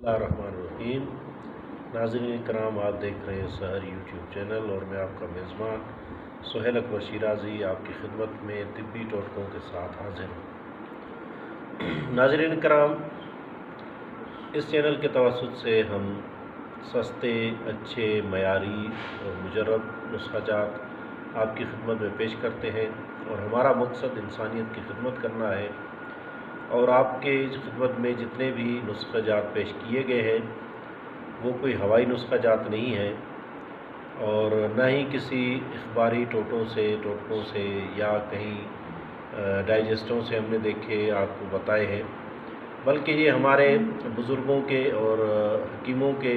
बिस्मिल्लाहिर्रहमानिर्रहीम। नाज़रीन कराम, आप देख रहे हैं सहर यूट्यूब चैनल और मैं आपका मेज़बान सुहेल अकबर शिराज़ी आपकी खिदमत में तिब्बी टोटकों के साथ हाजिर हूँ। नाज़रीन कराम, इस चैनल के तवस्सुत से हम सस्ते, अच्छे, मयारी और मुजर्रब नुस्ख़ाजात आपकी खिदमत में पेश करते हैं और हमारा मकसद इंसानियत की खिदमत करना है। और आपके खिदमत में जितने भी नुस्ख़ाजात पेश किए गए हैं वो कोई हवाई नुस्ख़ाजात नहीं है और न ही किसी इखबारी टोटकों से या कहीं डाइजेस्टों से हमने देखे आपको बताए हैं, बल्कि ये हमारे बुज़ुर्गों के और हकीमों के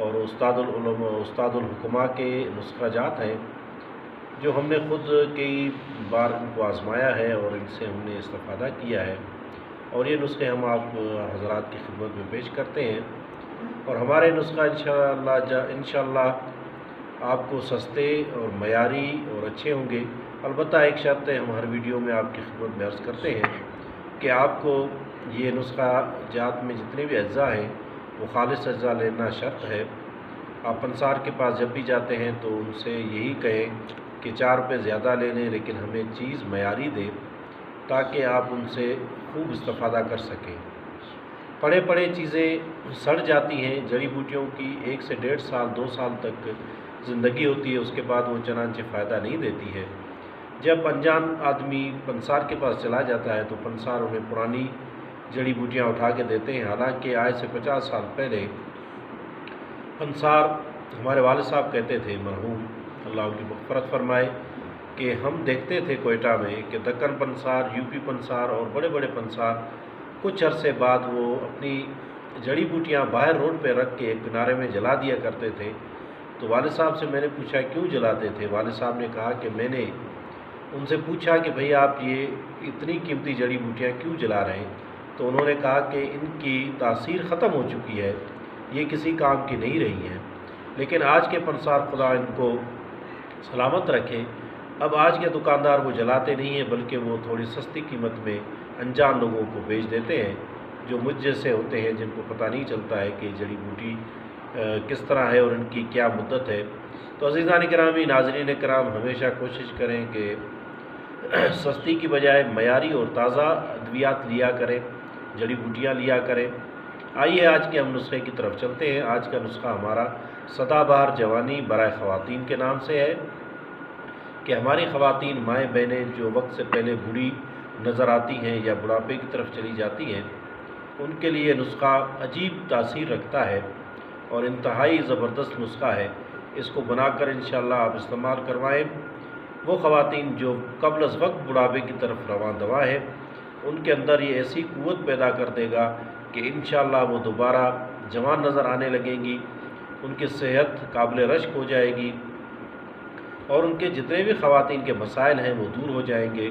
और उस्तादुल हुक्मा के नुस्ख़ाजात हैं जो हमने ख़ुद कई बार इनको आज़माया है और इनसे हमने इस्तिफ़ादा किया है। और ये नुस्खे हम आप हज़रात की खिदमत में पेश करते हैं और हमारे नुस्खा इंशाअल्लाह आपको सस्ते और मयारी और अच्छे होंगे। अलबत्ता एक शर्त है, हम हर वीडियो में आपकी खिदमत में अर्ज़ करते हैं कि आपको ये नुस्खा जात में जितने भी अज्जा हैं वो खालिस अज्जा लेना शर्त है। आप पंसार के पास जब भी जाते हैं तो उनसे यही कहें कि 4 रुपये ज़्यादा ले लें, लेकिन हमें चीज़ मयारी दें ताकि आप उनसे खूब इस्तिफ़ादा कर सकें। पड़े चीज़ें सड़ जाती हैं। जड़ी बूटियों की 1 से 1.5 साल 2 साल तक ज़िंदगी होती है, उसके बाद वो चनांचे फ़ायदा नहीं देती है। जब अनजान आदमी पंसार के पास चला जाता है तो पंसार उन्हें पुरानी जड़ी बूटियाँ उठा के देते हैं। हालांकि आज से 50 साल पहले पंसार हमारे वालिद साहब कहते थे, मरहूम अल्लाह उनकी मग़फ़िरत फ़रमाए, कि हम देखते थे कोयटा में कि दक्कन पंसार, यूपी पंसार और बड़े बड़े पंसार कुछ अरसे बाद वो अपनी जड़ी बूटियाँ बाहर रोड पे रख के किनारे में जला दिया करते थे। तो वालिद साहब से मैंने पूछा क्यों जलाते थे। वालिद साहब ने कहा कि मैंने उनसे पूछा कि भाई आप ये इतनी कीमती जड़ी बूटियाँ क्यों जला रहे हैं। तो उन्होंने कहा कि इनकी तासीर ख़त्म हो चुकी है, ये किसी काम की नहीं रही हैं। लेकिन आज के पंसार खुदा इनको सलामत रखे, अब आज के दुकानदार वो जलाते नहीं हैं, बल्कि वो थोड़ी सस्ती कीमत में अनजान लोगों को बेच देते हैं जो मुझ जैसे होते हैं, जिनको पता नहीं चलता है कि जड़ी बूटी किस तरह है और इनकी क्या मुद्दत है। तो अज़ीज़ान किरामी, नाज़रीन किराम, हमेशा कोशिश करें कि सस्ती की बजाय मयारी और ताज़ा अद्वियात लिया करें, जड़ी बूटियाँ लिया करें। आइए आज के हम नुस्खे की तरफ चलते हैं। आज का नुस्खा हमारा सदाबहार जवानी बराए ख़वातीन के नाम से है कि हमारी ख़वातीन माएँ बहनें जो वक्त से पहले बूढ़ी नज़र आती हैं या बुढ़ापे की तरफ चली जाती हैं, उनके लिए नुस्खा अजीब तासीर रखता है और इंतहाई ज़बरदस्त नुस्खा है। इसको बनाकर इंशाअल्लाह आप इस्तेमाल करवाएँ। वो ख़वातीन जो क़ब्ल अज़ वक्त बुढ़ापे की तरफ रवां दवा है, उनके अंदर ये ऐसी क़ुव्वत पैदा कर देगा कि इंशाअल्लाह वो दोबारा जवान नज़र आने लगेंगी, उनकी सेहत काबिल रश्क हो जाएगी और उनके जितने भी ख़वातीन के मसाइल हैं वो दूर हो जाएंगे।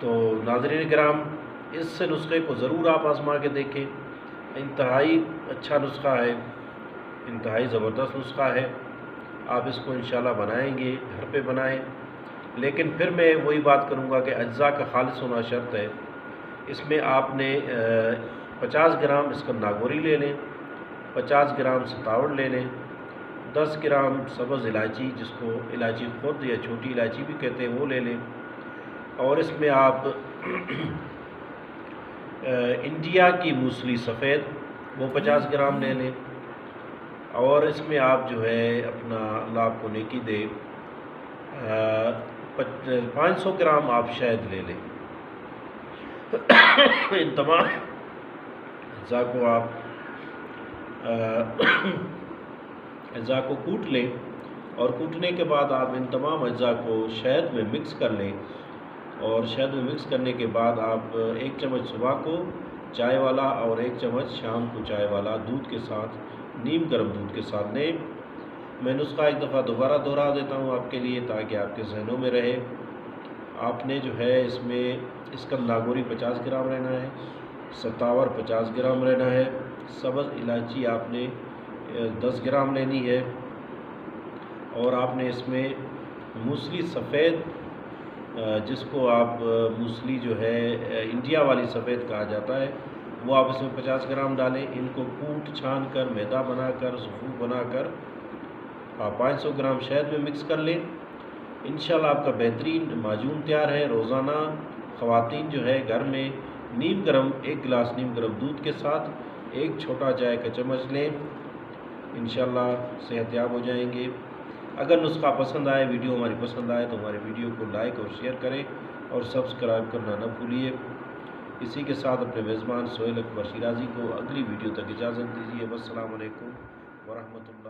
तो नाज़रीन किराम, इस नुस्खे को ज़रूर आप आज़मा के देखें। इंतहाई अच्छा नुस्खा है, इंतहाई ज़बरदस्त नुस्खा है। आप इसको इंशाअल्लाह बनाएंगे, घर पे बनाएं। लेकिन फिर मैं वही बात करूँगा कि अज्जा का खालिस होना शर्त है। इसमें आपने 50 ग्राम इसका नागोरी ले लें, 50 ग्राम सतावड़ ले लें, 10 ग्राम सब्ज़ इलायची, जिसको इलायची खुर्द या छोटी इलायची भी कहते हैं, वो ले लें। और इसमें आप इंडिया की मूसली सफ़ेद वो 50 ग्राम ले लें। और इसमें आप जो है अपना अल्लाह आपको नेकी दे 500 ग्राम आप शहद ले लें। इन तमाम अज्जा को आप अज्जा को कूट लें और कूटने के बाद आप इन तमाम अज्जा को शहद में मिक्स कर लें। और शहद में मिक्स करने के बाद आप 1 चम्मच सुबह को चाय वाला और 1 चम्मच शाम को चाय वाला दूध के साथ, नीम गर्म दूध के साथ लें। मैं नुस्खा एक दफ़ा दोबारा दोहरा देता हूँ आपके लिए ताकि आपके जहनों में रहे। आपने जो है इसमें इसका नागोरी 50 ग्राम रहना है, सतावर 50 ग्राम रहना है, सब्ज़ इलायची आपने 10 ग्राम लेनी है और आपने इसमें मूसली सफ़ेद, जिसको आप मूसली जो है इंडिया वाली सफ़ेद कहा जाता है, وہ آپ اس میں 50 گرام ڈالیں. ان کو کوٹ چھان کر میدا بنا کر صفوف بنا کر آپ 500 گرام شہد میں مکس کر لیں. انشاءاللہ آپ کا بہترین معجون تیار ہے. روزانہ خواتین جو ہے گھر میں ایک گلاس نیم گرم دودھ کے ساتھ ایک چھوٹا چائے کا چمچ لیں. انشاءاللہ صحت یاب ہو جائیں گے. اگر نسخہ پسند آئے، ویڈیو ہماری پسند آئے تو ہمارے ویڈیو کو لائک اور شیئر کریں اور سبسکرائب کرنا نہ بھولیے. اسی کے ساتھ اپنے میزبان سہیل اکبر شیرازی کو اگلی ویڈیو تک اجازت دیجیے. والسلام علیکم ورحمۃ اللہ.